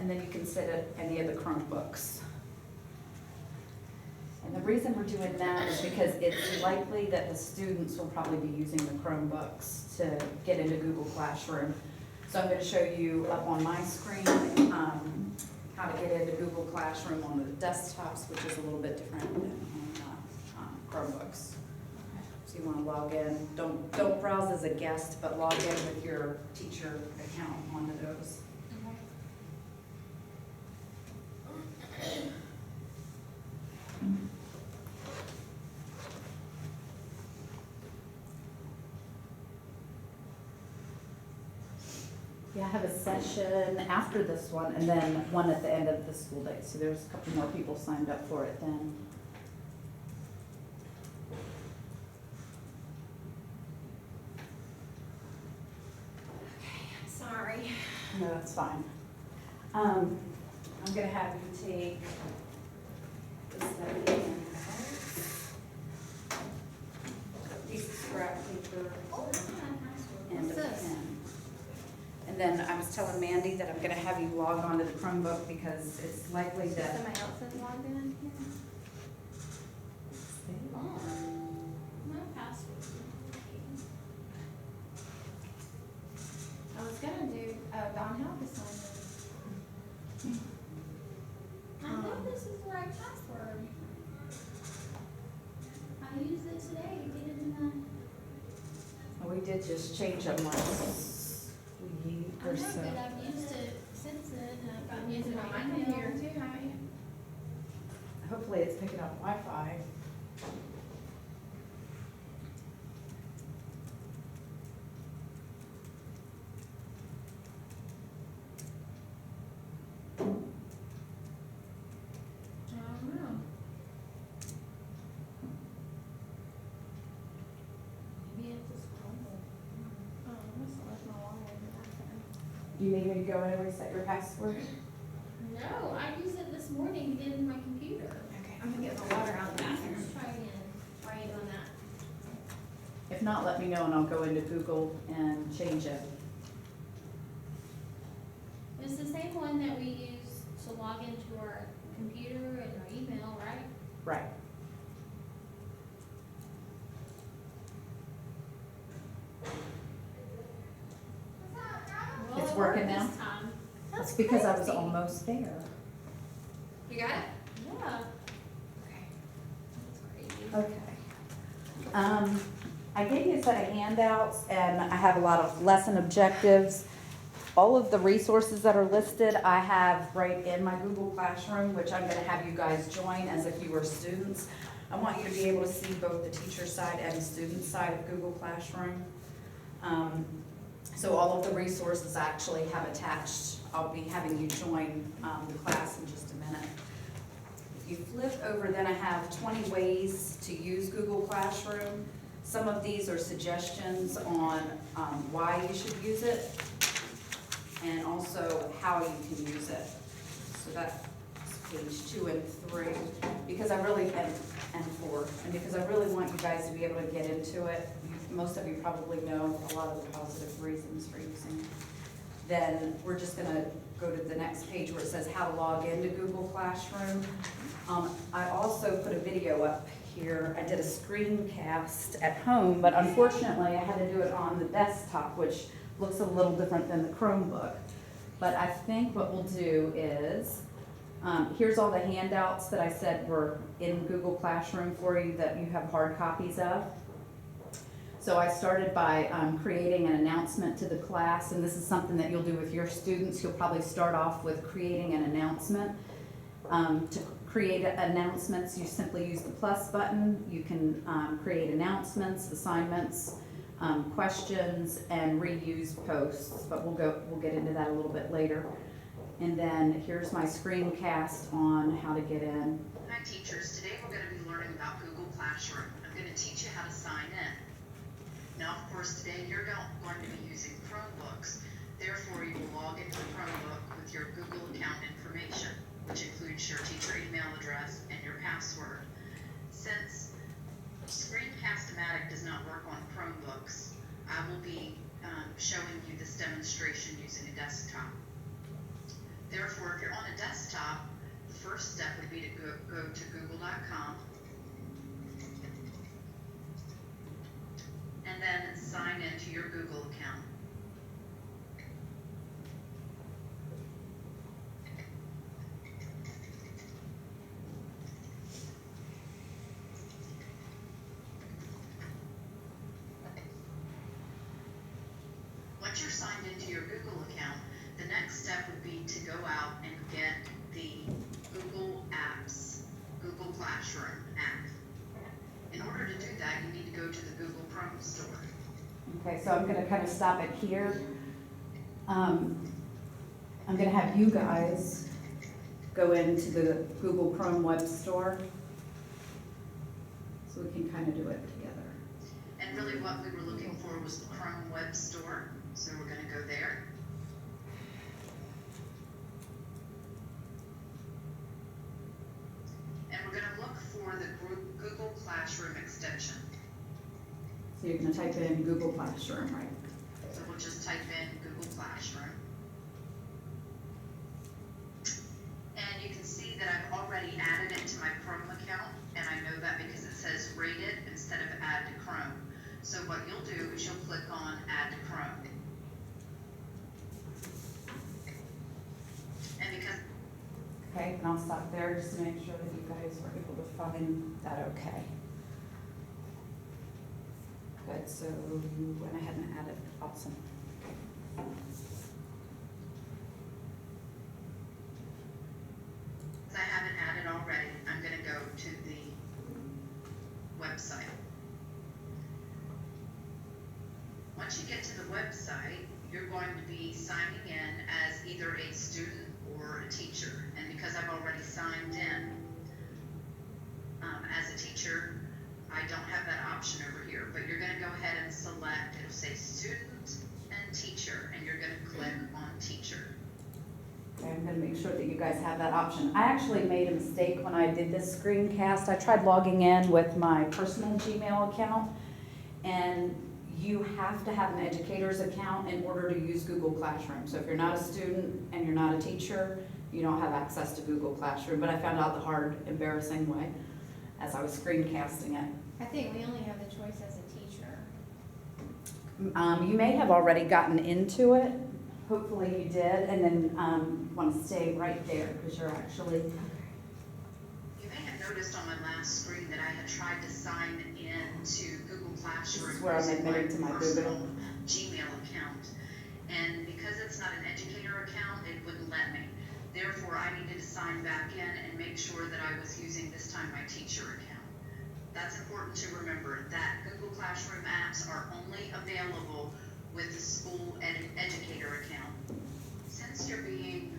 and then you can sit at any of the Chromebooks. And the reason we're doing that is because it's likely that the students will probably be using the Chromebooks to get into Google Classroom. So I'm going to show you up on my screen how to get into Google Classroom on the desktops, which is a little bit different than on Chromebooks. So you want to log in. Don't browse as a guest, but log in with your teacher account onto those. Yeah, I have a session after this one and then one at the end of the school day. So there's a couple more people signed up for it then. Okay, sorry. No, that's fine. I'm gonna have you take this piece of scrap paper and a pen. And then I was telling Mandy that I'm gonna have you log on to the Chromebook because it's likely that. Somebody else is logged in here? My password. I was gonna do, Don Help is signed in. I know this is the right password. I used it today to get into my. We did just change them last week I or know, so. but I've used it since then, and I've gotten using it on my computer too, haven't you? Hopefully it's picking up Wi-Fi. I don't know. Maybe it's just crumbled. Oh, this one is no longer in Do you need me to go in and reset your password? No, I used it this morning to get into my computer. Okay, I'm gonna get my water out of the bathroom. Let's try again. Why are you doing that? If not, let me know and I'll go into Google and change it. It's the same one that we use to log into our computer and our email, right? Right. Well, It's it working worked now? this time. That's because I was crazy. almost there. You got it? Yeah. Okay. That's crazy. Okay. I gave you a set of handouts and I have a lot of lesson objectives. All of the resources that are listed, I have right in my Google Classroom, which I'm gonna have you guys join as if you were students. I want you to be able to see both the teacher side and the student side of Google Classroom. So all of the resources I actually have attached. I'll be having you join the class in just a minute. If you flip over, then I have 20 ways to use Google Classroom. Some of these are suggestions on why you should use it and also how you can use it. So that's page 2 and 3, because I really, and 4, and because I really want you guys to be able to get into it. Most of you probably know a lot of the positive reasons for using it. Then we're just gonna go to the next page where it says how to log into Google Classroom. I also put a video up here. I did a screencast at home, but unfortunately I had to do it on the desktop, which looks a little different than the Chromebook. But I think what we'll do is, here's all the handouts that I said were in Google Classroom for you that you have hard copies of. So I started by creating an announcement to the class, and this is something that you'll do with your students. You'll probably start off with creating an announcement. To create announcements, you simply use the plus button. You can create announcements, assignments, questions, and reuse posts, but we'll get into that a little bit later. And then here's my screencast on how to get in. Hi teachers, today we're going to be learning about Google Classroom. I'm going to teach you how to sign in. Now of course today you're going to be using Chromebooks, therefore you will log into the Chromebook with your Google account information, which includes your teacher email address and your password. Since Screencast-O-Matic does not work on Chromebooks, I will be showing you this demonstration using a desktop. Therefore, if you're on a desktop, the first step would be to go to google.com and then sign into your Google account. Once you're signed into your Google account, the next step would be to go out and get the Google Apps, Google Classroom app. In order to do that, you need to go to the Google Chrome store. Okay, so I'm gonna kind of stop it here. I'm gonna have you guys go into the Google Chrome web store, so we can kind of do it together. And really what we were looking for was the Chrome web store, so we're gonna go there. And we're gonna look for the Google Classroom extension. So you're gonna type in Google Classroom, right? So we'll just type in Google Classroom. And you can see that I've already added it to my Chrome account, and I know that because it says rated instead of add to Chrome. So what you'll do is you'll click on add to Chrome. And because Okay, and I'll stop there just to make sure that you guys were able to find that okay. Good, so you went ahead and added, awesome. I haven't added already, I'm gonna go to the website. Once you get to the website, you're going to be signing in as either a student or a teacher. And because I've already signed in as a teacher, I don't have that option over here, but you're gonna go ahead and select, it'll say student and teacher, and you're gonna click on teacher. Okay, I'm gonna make sure that you guys have that option. I actually made a mistake when I did this screencast. I tried logging in with my personal Gmail account, and you have to have an educator's account in order to use Google Classroom. So if you're not a student and you're not a teacher, you don't have access to Google Classroom. But I found out the hard, embarrassing way as I was screencasting it. I think we only have the choice as a teacher. You may have already gotten into it. Hopefully you did, and then want to stay right there because you're actually. You may have noticed on my last screen that I had tried to sign in to Google Classroom This is where I'm using admitting to my personal Google. Gmail account. And because it's not an educator account, it wouldn't let me. Therefore, I needed to sign back in and make sure that I was using this time my teacher account. That's important to remember, that Google Classroom apps are only available with the school educator account. Since you're being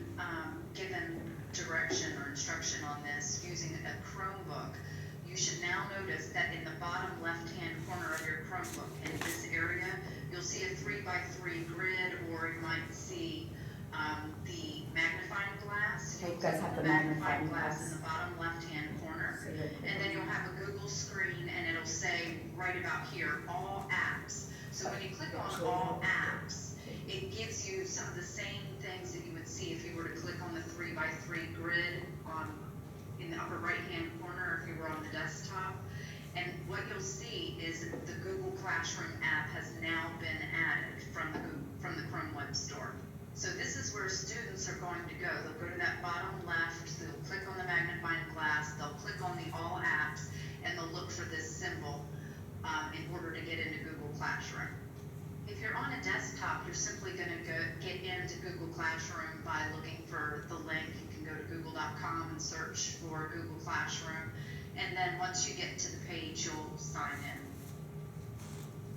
given direction or instruction on this using a Chromebook, you should now notice that in the bottom left-hand corner of your Chromebook, in this area, you'll see a 3x3 grid, or you might see the magnifying glass. Okay, you guys have the magnifying magnifying glass glass. in the bottom left-hand corner. And then you'll have a Google screen, and it'll say right about here, all apps. So when you click on all apps, it gives you some of the same things that you would see if you were to click on the 3x3 grid in the upper right-hand corner if you were on the desktop. And what you'll see is the Google Classroom app has now been added from the Chrome Web Store. So this is where students are going to go. They'll go to that bottom left, they'll click on the magnifying glass, they'll click on the all apps, and they'll look for this symbol in order to get into Google Classroom. If you're on a desktop, you're simply going to get into Google Classroom by looking for the link. You can go to google.com and search for Google Classroom, and then once you get to the page, you'll sign in.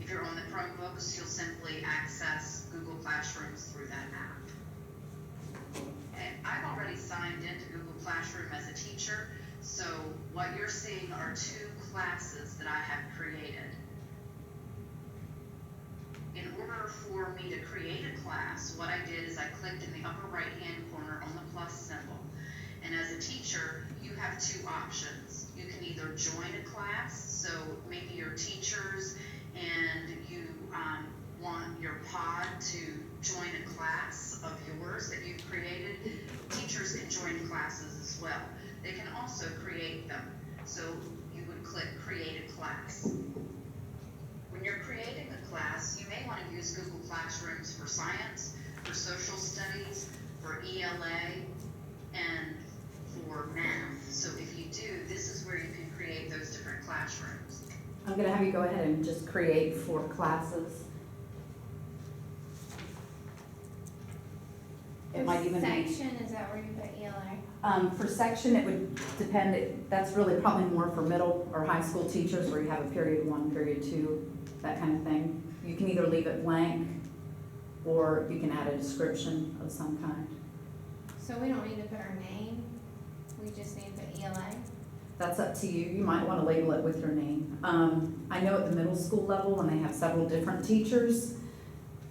If you're on the Chromebooks, you'll simply access Google Classrooms through that app. And I've already signed into Google Classroom as a teacher, so what you're seeing are 2 classes that I have created. In order for me to create a class, what I did is I clicked in the upper right-hand corner on the plus symbol. And as a teacher, you have 2 options. You can either join a class, so maybe you're teachers and you want your pod to join a class of yours that you've created. join classes as well. They can also create them. So you would click create a class. When you're creating a class, you may want to use Google Classrooms for science, for social studies, for ELA, and for math. So if you do, this is where you can create those different classrooms. I'm gonna have you go ahead and just create 4 classes. It might even be, Section, is that where you put ELA? for section, it would depend, that's really probably more for middle or high school teachers where you have a period 1, period 2, that kind of thing. You can either leave it blank or you can add a description of some kind. So we don't need to put our name, we just need to put ELA? That's up to you. You might want to label it with your name. I know at the middle school level, when they have several different teachers,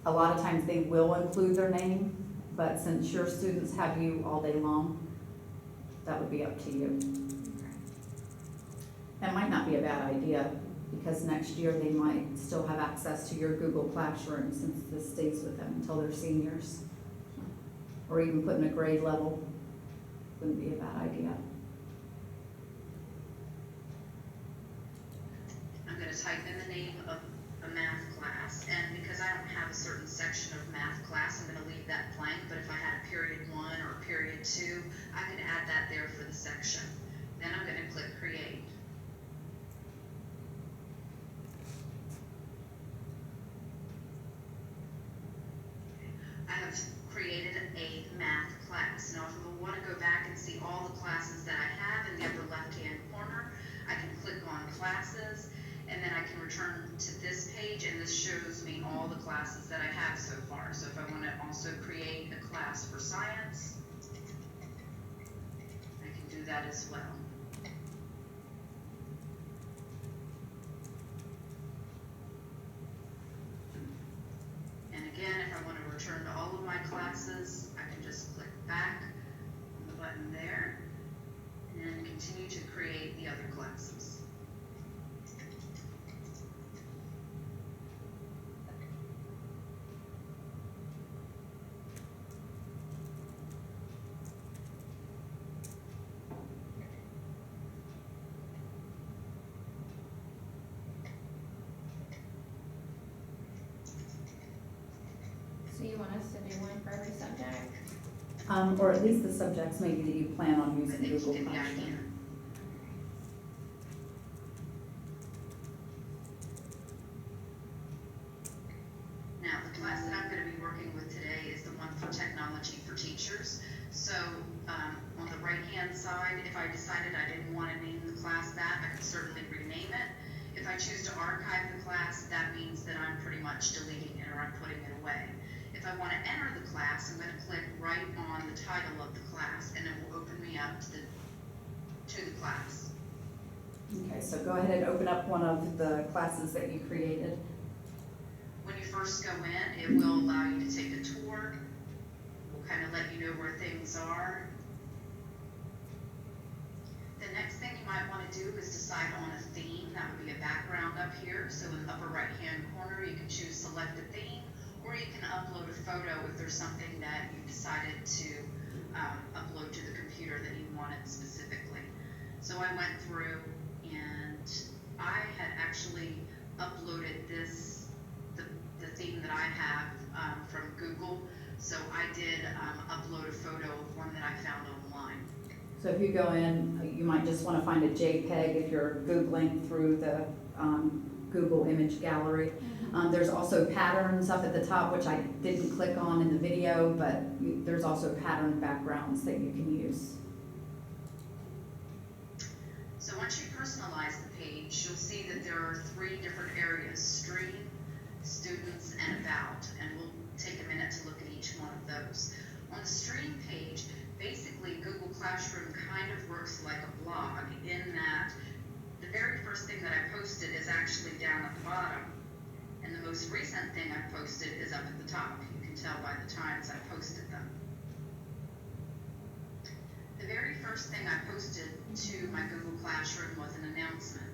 a lot of times they will include their name, but since your students have you all day long, that would be up to you. It might not be a bad idea, because next year they might still have access to your Google Classroom since this stays with them until they're seniors. Or even putting a grade level wouldn't be a bad idea. I'm going to type in the name of a math class, and because I don't have a certain section of math class, I'm going to leave that blank, but if I had a period 1 or period 2, I can add that there for the section. Then I'm going to click create. I have created a math class. Now if I want to go back and see all the classes that I have in the upper left-hand corner, I can click on classes, and then I can return to this page, and this shows me all the classes that I have so far. So if I want to also create a class for science, I can do that as well. And again, if I want to return to all of my classes, I can just click back on the button there and continue to create the other classes. So you want us to do one for every subject? Or at least the subjects maybe that you plan on I using think you Google get the idea. Classroom. Now, the class that I'm going to be working with today is the one for technology for teachers. So on the right-hand side, if I decided I didn't want to name the class that, I could certainly rename it. If I choose to archive the class, that means that I'm pretty much deleting it or I'm putting it away. If I want to enter the class, I'm going to click right on the title of the class, and it will open me up to the class. Okay, so go ahead and open up one of the classes that you created. When you first go in, it will allow you to take a tour. We'll kind of let you know where things are. The next thing you might want to do is decide on a theme. That would be a background up here. So in the upper right-hand corner, you can choose select a theme, or you can upload a photo if there's something that you decided to upload to the computer that you wanted specifically. So I went through and I had actually uploaded the theme that I have from Google. So I did upload a photo of one that I found online. So if you go in, you might just want to find a JPEG if you're Googling through the Google image gallery. There's also patterns up at the top, which I didn't click on in the video, but there's also pattern backgrounds that you can use. So once you personalize the page, you'll see that there are 3 different areas: stream, students, and about. And we'll take a minute to look at each one of those. On the stream page, basically Google Classroom kind of works like a blog in that the very first thing that I posted is actually down at the bottom. And the most recent thing I posted is up at the top. You can tell by the times I posted them. The very first thing I posted to my Google Classroom was an announcement.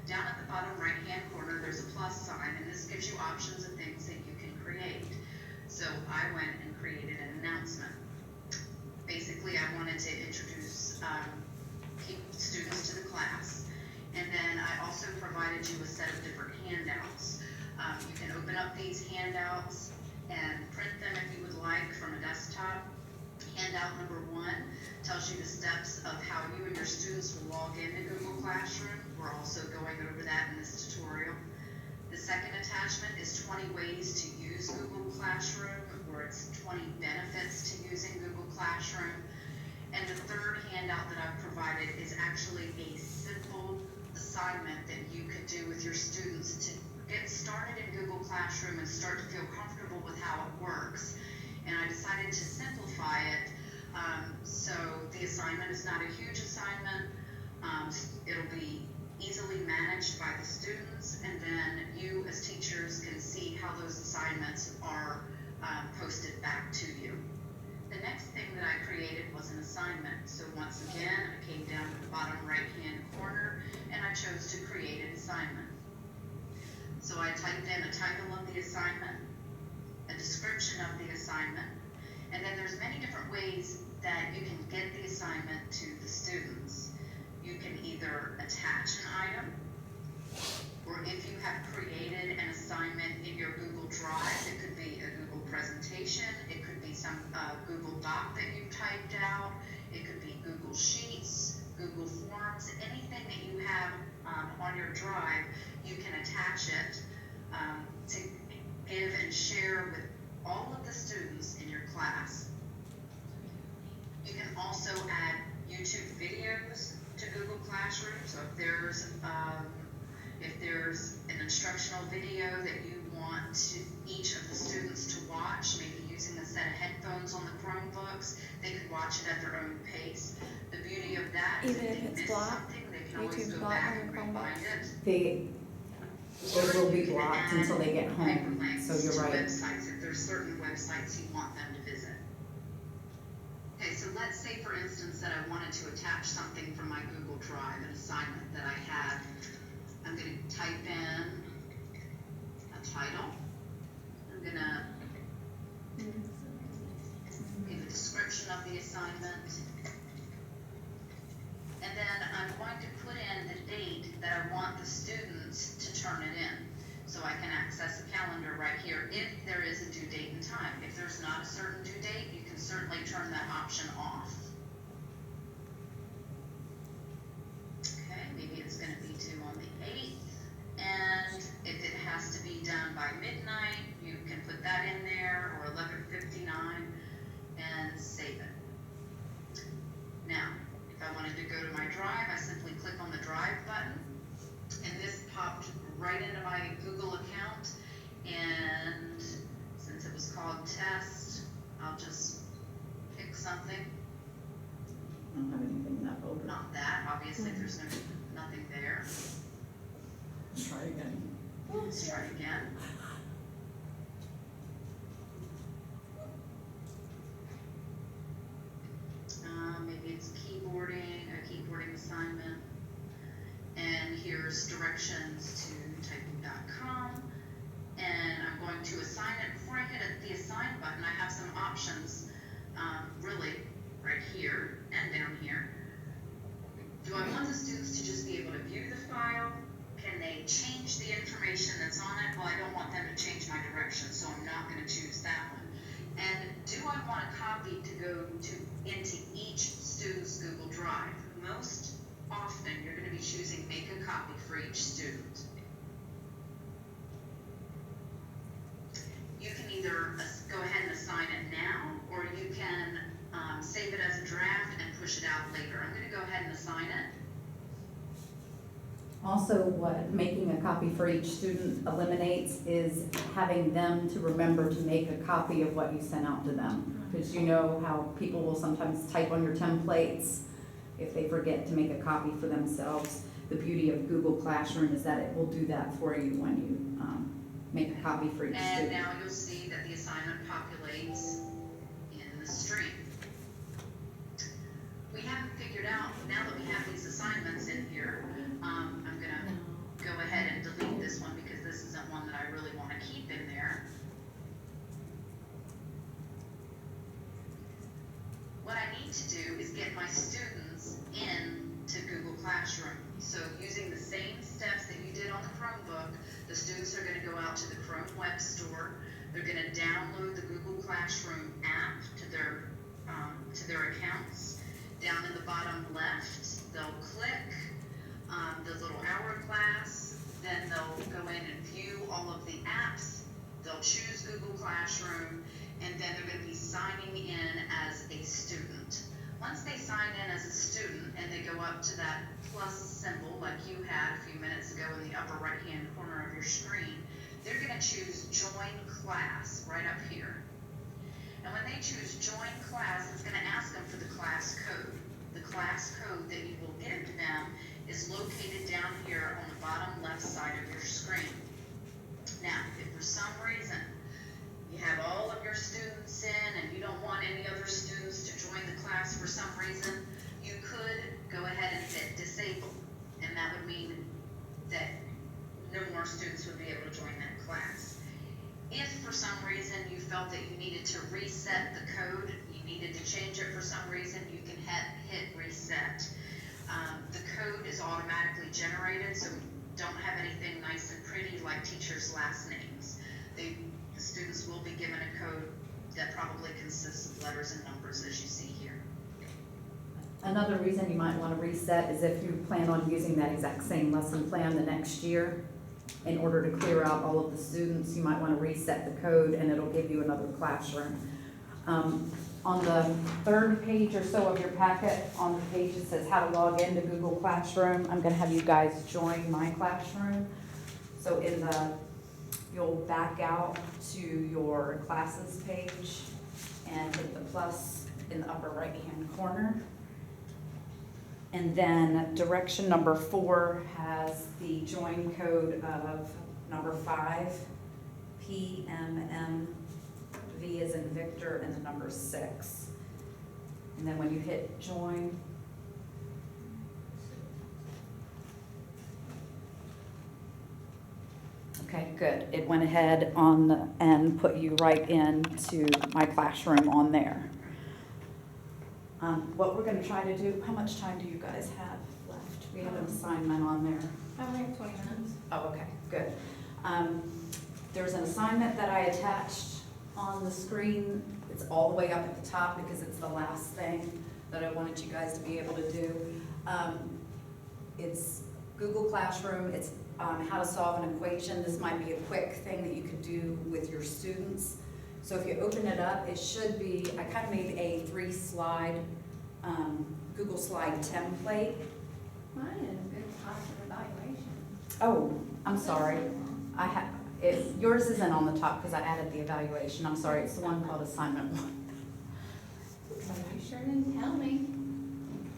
Down at the bottom right-hand corner, there's a plus sign, and this gives you options of things that you can create. So I went and created an announcement. Basically, I wanted to keep students to the class. And then I also provided you a set of different handouts. You can open up these handouts and print them if you would like from a desktop. Handout number 1 tells you the steps of how you and your students will log into Google Classroom. We're also going over that in this tutorial. The second attachment is 20 ways to use Google Classroom, or it's 20 benefits to using Google Classroom. And the third handout that I've provided is actually a simple assignment that you could do with your students to get started in Google Classroom and start to feel comfortable with how it works. And I decided to simplify it. So the assignment is not a huge assignment. It'll be easily managed by the students, and then you as teachers can see how those assignments are posted back to you. The next thing that I created was an assignment. So once again, I came down to the bottom right-hand corner and I chose to create an assignment. So I typed in a title of the assignment, a description of the assignment, and then there's many different ways that you can get the assignment to the students. You can either attach an item, or if you have created an assignment in your Google Drive, it could be a Google presentation, it could be some Google Doc that you typed out, it could be Google Sheets, Google Forms, anything that you have on your Drive, you can attach it to give and share with all of the students in your class. You can also add YouTube videos to Google Classroom. So if there's an instructional video that you want each of the students to watch, maybe using a set of headphones on the Chromebooks, they could watch it at their own pace. The beauty of that is Even if if they it's miss blocked, something, they can always YouTube's go blocked back on and your rewind Chromebooks. it. It will be blocked until they get home, Hyperlinks so you're to right. websites if there's certain websites you want them to visit. Okay, so let's say for instance that I wanted to attach something from my Google Drive, an assignment that I had. I'm going to type in a title. I'm going to give a description of the assignment. And then I'm going to put in the date that I want the students to turn it in. So I can access a calendar right here if there is a due date and time. If there's not a certain due date, you can certainly turn that option off. Okay, maybe it's going to be due on the 8th. And if it has to be done by midnight, you can put that in there, or 11:59, and save it. Now, if I wanted to go to my Drive, I simply click on the Drive button, and this popped right into my Google account. And since it was called Test, I'll just pick something. I don't have anything in that folder. Not that, obviously there's nothing there. Let's try again. Let's try again. Maybe it's keyboarding, a keyboarding assignment. And here's directions to typing.com. And I'm going to assign it. Before I hit the assign button, I have some options, really, right here and down here. Do I want the students to just be able to view the file? Can they change the information that's on it? Well, I don't want them to change my directions, so I'm not going to choose that one. And do I want a copy to go into each student's Google Drive? Most often, you're going to be choosing make a copy for each student. You can either go ahead and assign it now, or you can save it as a draft and push it out later. I'm going to go ahead and assign it. Also, what making a copy for each student eliminates is having them to remember to make a copy of what you sent out to them. Because you know how people will sometimes type on your templates if they forget to make a copy for themselves. The beauty of Google Classroom is that it will do that for you when you make a copy for each And student. now you'll see that the assignment populates in the stream. We haven't figured out, now that we have these assignments in here, I'm going to go ahead and delete this one because this isn't one that I really want to keep in there. What I need to do is get my students students into Google Classroom. So using the same steps that you did on the Chromebook, the students are gonna go out to the Chrome Web Store. They're gonna download the Google Classroom app to their accounts. Down in the bottom left, they'll click the little hourglass, then they'll go in and view all of the apps. They'll choose Google Classroom, and then they're gonna be signing in as a student. Once they sign in as a student and they go up to that plus symbol like you had a few minutes ago in the upper right-hand corner of your screen, they're gonna choose Join Class right up here. And when they choose Join Class, it's gonna ask them for the class code. The class code that you will give to them is located down here on the bottom left side of your screen. Now, if for some reason you have all of your students in and you don't want any other students to join the class for some reason, you could go ahead and hit disable. And that would mean that no more students would be able to join that class. If for some reason you felt that you needed to reset the code, you needed to change it for some reason, you can hit reset. The code is automatically generated, so we don't have anything nice and pretty like teachers' last names. The students will be given a code that probably consists of letters and numbers, as you see here. Another reason you might want to reset is if you plan on using that exact same lesson plan the next year. In order to clear out all of the students, you might want to reset the code and it'll give you another classroom. On the third page or so of your packet, on the page that says how to log into Google Classroom, I'm going to have you guys join my classroom. So you'll back out to your classes page and hit the plus in the upper right-hand corner. And then direction number 4 has the join code of number 5, PMM, V as in Victor, and the number 6. And then when you hit join, okay, good. It went ahead and put you right into my classroom on there. What we're going to try to do, how much time do you guys have left? We have an assignment on there. I only have 20 minutes. Oh, okay, good. There's an assignment that I attached on the screen. It's all the way up at the top because it's the last thing that I wanted you guys to be able to do. It's Google Classroom. It's how to solve an equation. This might be a quick thing that you could do with your students. So if you open it up, it should be, I kind of made a 3-slide Google slide template. Mine is a good class of evaluation. Oh, I'm sorry. Yours isn't on the top because I added the evaluation. I'm sorry, it's the one called assignment 1. You sure didn't tell me.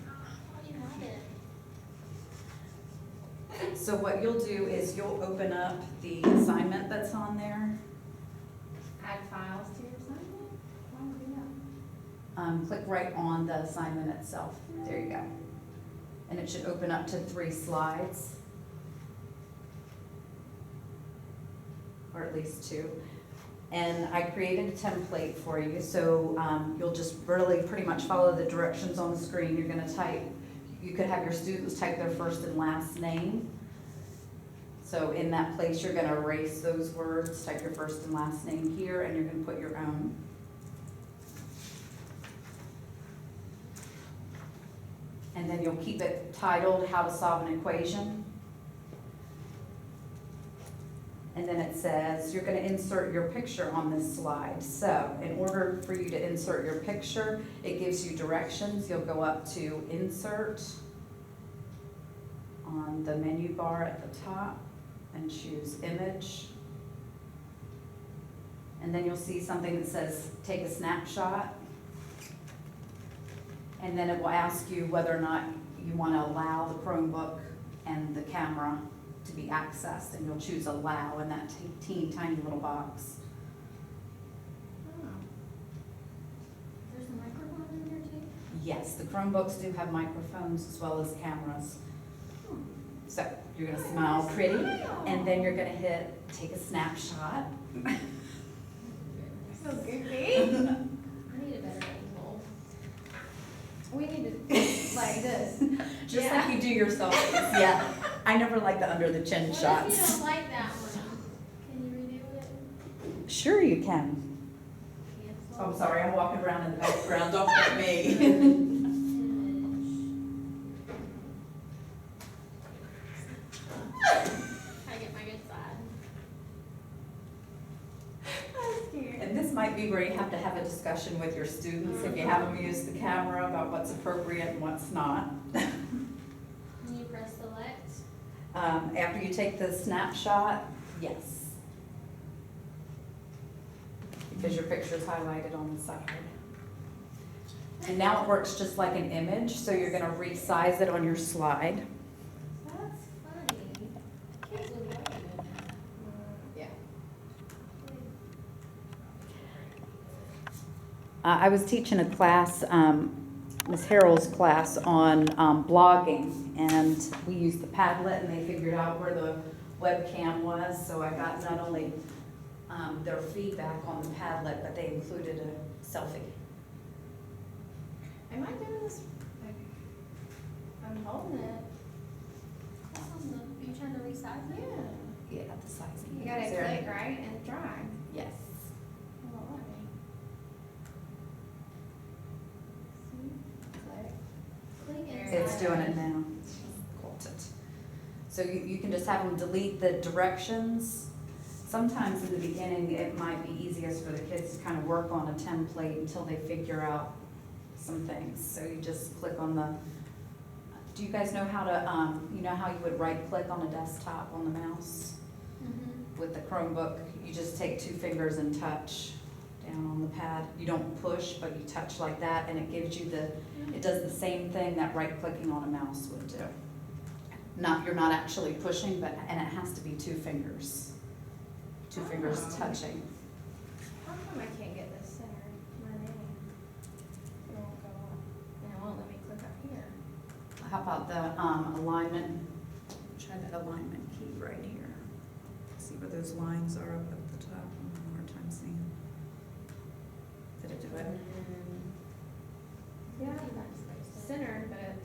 Oh, you had it. So what you'll do is you'll open up the assignment that's on there. Add files to your assignment? Why would we do that? Click right on the assignment itself. There you go. And it should open up to 3 slides. Or at least 2. And I created a template for you, so you'll just really pretty much follow the directions on the screen. You're gonna you could have your students type their first and last name. So in that place, you're gonna erase those words, type your first and last name here, and you're gonna put your own. And then you'll keep it titled, How to Solve an Equation. And then it says, you're gonna insert your picture on this slide. So in order for you to insert your picture, it gives you directions. You'll go up to Insert on the menu bar at the top and choose Image. And then you'll see something that says, Take a snapshot. And then it will ask you whether or not you wanna allow the Chromebook and the camera to be accessed, and you'll choose Allow in that teeny tiny little box. Oh. There's a microphone in here too? Yes, the Chromebooks do have microphones as well as cameras. So you're gonna smile pretty, and then you're gonna hit Take a snapshot. So goofy. I need a better angle. We need to, like this. your selfies, yeah. I never like the under the chin What if shots. you don't like that one? Can you redo it? Sure you can. Cancel. I'm sorry, I'm walking around in the background, don't hit me. Image. I get my good side. I'm scared. And this might be where you have to have a discussion with your students, if you have them use the camera about what's appropriate and what's not. Can you press select? After you take the snapshot, yes. Because your picture's highlighted on the side. And now it works just like an image, so you're gonna resize it on your slide. That's funny. Kids would like it. Yeah. I was teaching a class, Ms. Harrell's class on blogging, and we used the Padlet, and they figured out where the webcam was, so I got not only their feedback on the Padlet, but they included a selfie. Am I doing this? I'm holding it. You trying to resize it? Yeah, the sizing. You gotta Is there- click, right, and drag. Yes. It won't let me. See? Click. Click inside. It's doing it now. Caught it. So you can just have them delete the directions. Sometimes in the beginning, it might be easiest for the kids to kind of work on a template until they figure out some things. So you just click on the, do you guys know how to, you know how you would right click on a desktop on the mouse? Mhm. With the Chromebook, you just take 2 fingers and touch down on the pad. You don't push, but you touch like that, and it gives you the, it does the same thing that right clicking on a mouse would do. You're not actually pushing, but, and it has to be 2 fingers. 2 fingers Oh. touching. How come I can't get this centered? My name. It won't go up. And it won't let me click up here. How about the alignment? Try that alignment key right here. See where those lines are up at the top? I'm having a hard time seeing. Did it do it? Yeah, centered, but it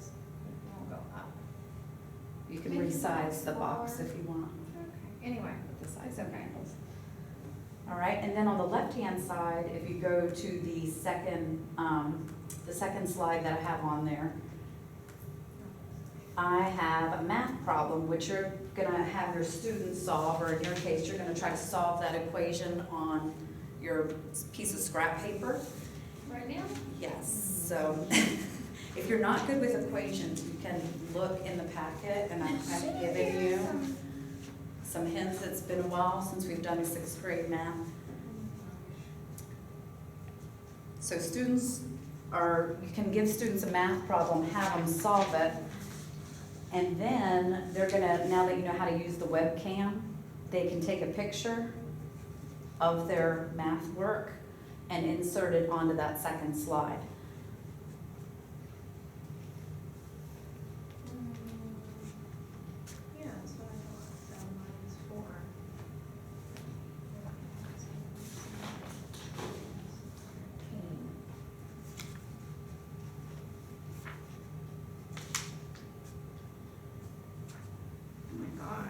won't go up. You can Maybe resize the box smaller. if you want. Okay, anyway. With the size It's of okay. handles. All right, and then on the left-hand side, if you go to the second slide that I have on there, I have a math problem, which you're gonna have your students solve, or in your case, you're gonna try to solve that equation on your piece of scrap paper. Right now? Yes, so if you're not good with equations, you can look in the packet, and I've given you some hints. It's been a while since we've done 6th grade math. So students you can give students a math problem, have them solve it, and then they're gonna, now that you know how to use the webcam, they can take a picture of their math work and insert it onto that second slide. Yeah, that's what I thought. So minus 4. Oh my gosh.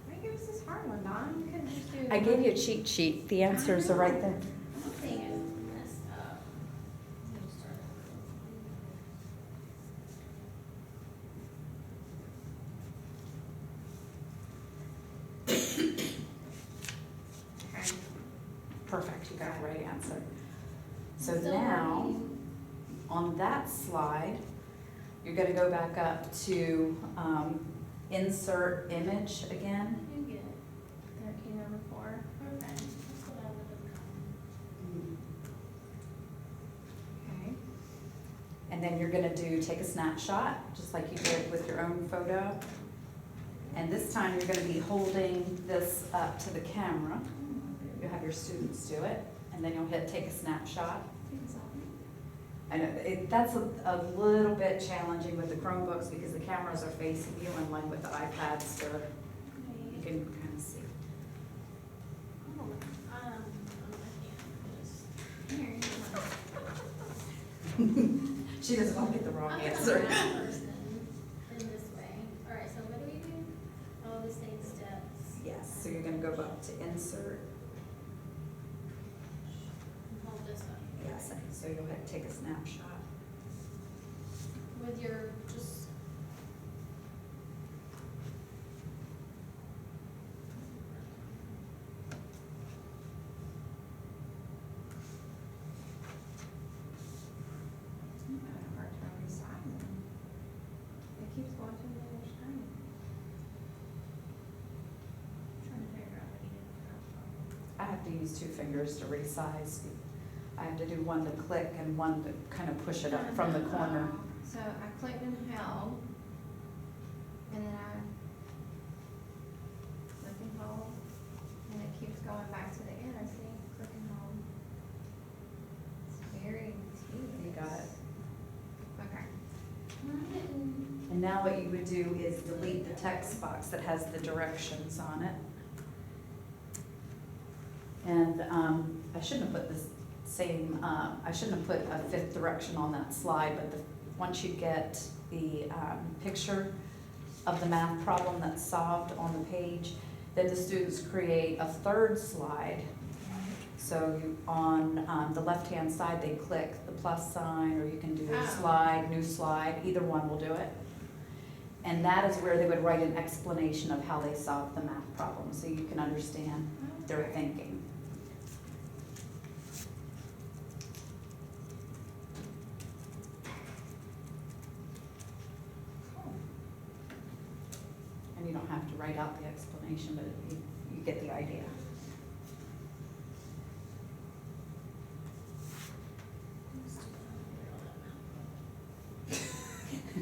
Why give us this hard one, Don? You couldn't just do. I gave you a cheat sheet. The answers are right there. Something is messed up. Let me start over. Okay. Perfect, you got the right answer. So Still now, working. on that slide, you're gonna go back up to insert image again. You get it. 13 over 4. Okay. That's what I would have done. Okay. And then you're gonna take a snapshot, just like you did with your own photo. And this time, you're gonna be holding this up to the camera. You'll have your students do it, and then you'll hit take a snapshot. I know, that's a little bit challenging with the Chromebooks because the cameras are facing you, unlike with the iPads, you can kind of see. She doesn't want to get the wrong answer. In this way. to insert. Hold this up. Yes, so you'll have to take a snapshot. With your, just. I'm having a hard time resizing. It keeps going to the other screen. Trying to figure out what you did. I have to use 2 fingers to resize. I have to do one to click and one to kind of push it up from the corner. So I clicked and held, and then I click and hold, and it keeps going back to the end, I see, click and hold. It's very tedious. You got it. Okay. And now what you would do is delete the text box that has the directions on it. And I shouldn't have put this same, I shouldn't have put a 5th direction on that slide, but once you get the picture of the math problem that's solved on the page, then the students create a 3rd slide. So you, on the left-hand side, they click the plus sign, or you can do Oh. slide, new slide, either one will do it. And that is where they would write an explanation of how they solved the math problem, so you can understand their thinking. And you don't have to write out the explanation, but you get the idea.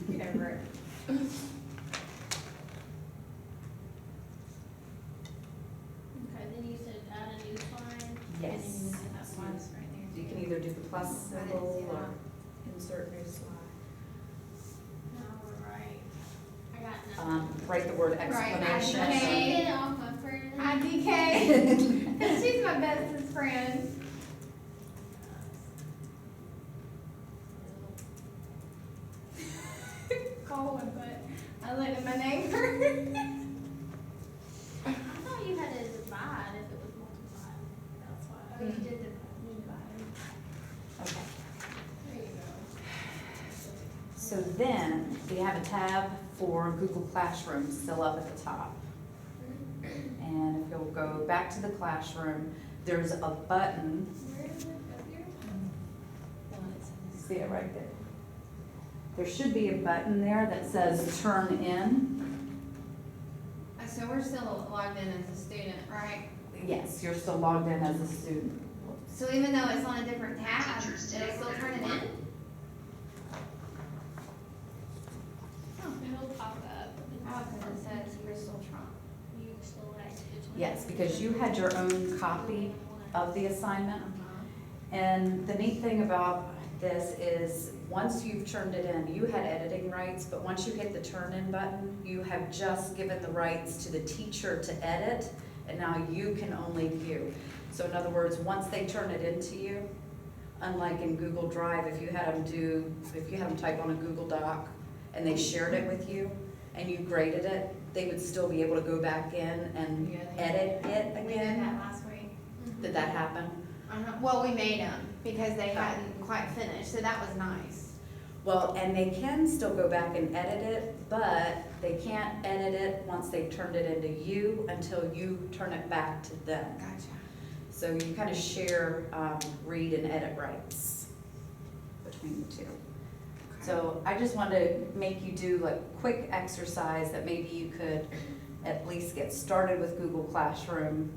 Get over it. Okay, then you said add a new slide. Yes. And then you see that slide's right there. You can either do the plus I didn't symbol see or that. insert new slide. No, we're right. I got nothing. Write the word Right, explanation. I okay. get it off my friend. Hi, DK. She's my bestest friend. Colin, but I looked at my neighbor. I thought you had to divide if it was multiplied. That's why. Oh, you did you divided. Okay. There you go. So then, we have a tab for Google Classroom still up at the top. And if you'll go back to the classroom, there's a button, Where is it? Up here? see it right there? There should be a button there that says turn in. So we're still logged in as a student, right? Yes, you're still logged in as a student. So even though it's on a different tab, it'll still turn it in? It'll pop up. Oh, because it says Crystal Trump. You select which one. Yes, because you had your own copy of the assignment. And the neat thing about this is, once you've turned it in, you had editing rights, but once you hit the turn in button, you have just given the rights to the teacher to edit, and now you can only view. So in other words, once they turn it into you, unlike in Google Drive, if you had them type on a Google Doc and they shared it with you and you graded it, they would still be able to go back in and edit it We did again. that last week. Did that happen? Well, we made them because they hadn't quite finished, so that was nice. Well, and they can still go back and edit it, but they can't edit it once they've turned it into you until you turn it back to them. Gotcha. So you kind of share read and edit rights between the two. So I just wanted to make you do a quick exercise that maybe you could at least get started with Google Classroom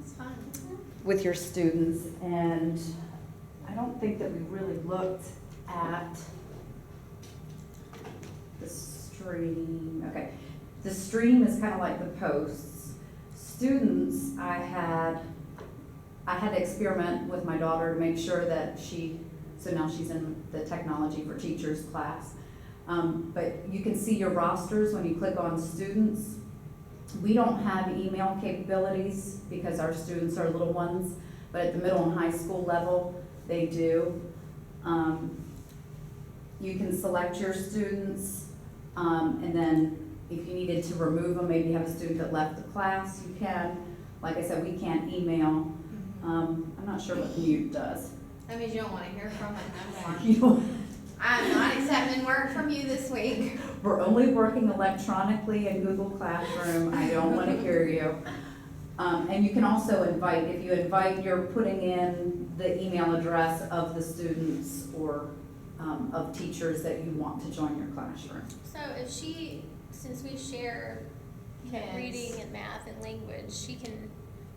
It's fun. with your students. And I don't think that we really looked at the stream. Okay, the stream is kind of like the posts. Students, I had to experiment with my daughter to make sure that so now she's in the technology for teachers class. But you can see your rosters when you click on students. We don't have email capabilities because our students are little ones, but at the middle and high school level, they do. You can select your students, and then if you needed to remove them, maybe you have a student that left the class, you can. like I said, we can't email. I'm not sure what mute does. That means you don't wanna hear from it no more. You know, I'm not accepting work from you this week. we're only working electronically in Google Classroom. I don't want to hear you. And you can also invite, if you invite, you're putting in the email address of the students or of teachers that you want to join your classroom. So if she, since we share Yes. reading and math and language, she can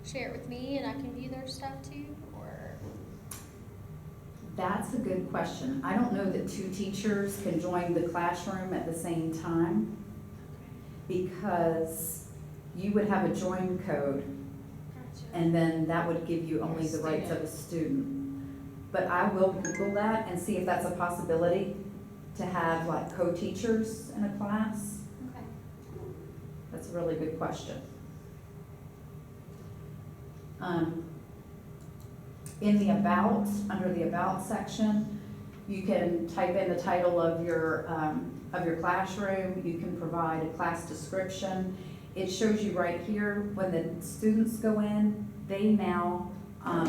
share it with me and I can view their stuff too, or? That's a good question. I don't know that two teachers can join the classroom at the same time because you would have a join code Gotcha. and then that would give you only the rights of a student. But I will Google that and see if that's a possibility to have like co-teachers in a class. Okay. That's a really good question. In the about, under the about section, you can type in the title of your classroom. You can provide a class description. It shows you right here, when the students go in, they now,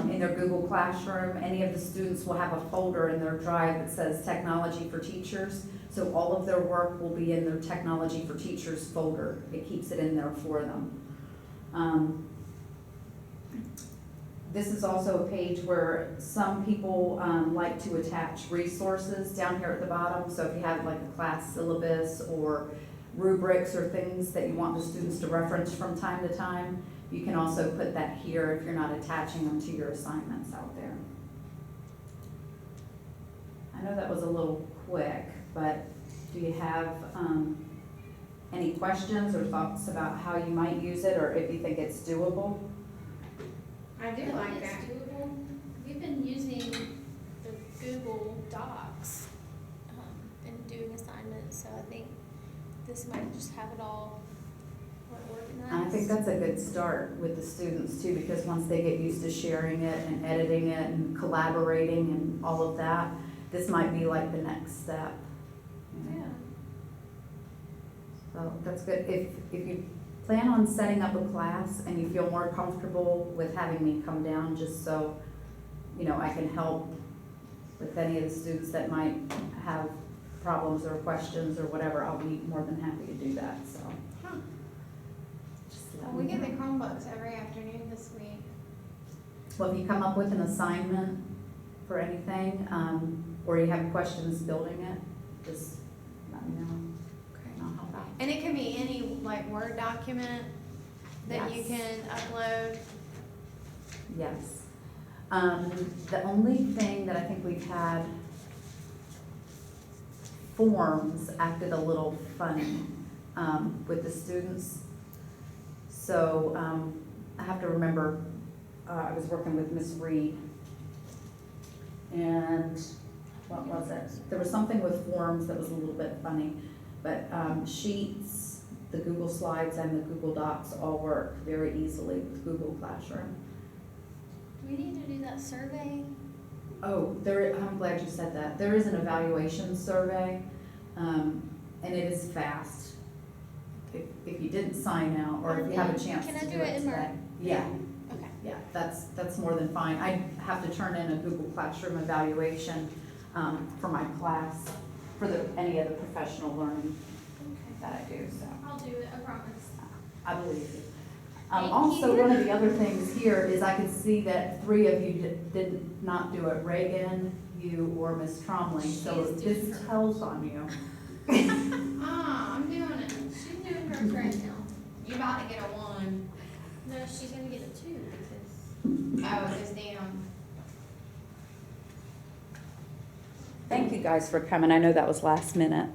in their Google Classroom, any of the students will have a folder in their drive that says Technology for Teachers. So all of their work will be in their Technology for Teachers folder. It keeps it in there for them. This is also a page where some people like to attach resources down here at the bottom. So if you have like a class syllabus or rubrics or things that you want the students to reference from time to time, you can also put that here if you're not attaching them to your assignments out there. I know that was a little quick, but do you have any questions or thoughts about how you might use it, or if you think it's doable? I do I like think that. it's doable. We've been using the Google Docs and doing assignments, so I think this might just have it all organized. I think that's a good start with the students too, because once they get used to sharing it and editing it and collaborating and all of that, this might be like the next step. Yeah. So that's good. If you plan on setting up a class and you feel more comfortable with having me come down, just so, you know, I can help with any of the students that might have problems or questions or whatever, I'll be more than happy to do that, so. Huh. Just let Well, we me get the know. Chromebooks every afternoon this week. Well, if you come up with an assignment for anything, or you have questions building it, just let me know and I'll help out. And it can be any like Word document that you Yes. can upload. Yes. The only thing that I think we've had, forms acted a little funny, with the students. So, I have to remember, I was working with Miss Reed. And what was it? There was something with forms that was a little bit funny, but, Sheets, the Google Slides and the Google Docs all work very easily with Google Classroom. Do we need to do that survey? Oh, I'm glad you said that. There is an evaluation survey, and it is fast. If you didn't sign out, or if you have a chance Can I to do do it it in my- today. Yeah, Okay. yeah, that's more than fine. I have to turn in a Google Classroom evaluation, for my class, for any of the professional learning Okay. that I do, so. I'll do it, I promise. I believe you. Thank Also, you. one of the other things here is I could see that 3 of you did not do it, Reagan, you, or Miss Tromley, so She's doing this hers. tells on you. Ah, I'm doing it. She's doing hers right now. You about to get a 1. No, she's gonna get a 2 because Oh, it goes down. Thank you guys for coming. I know that was last minute.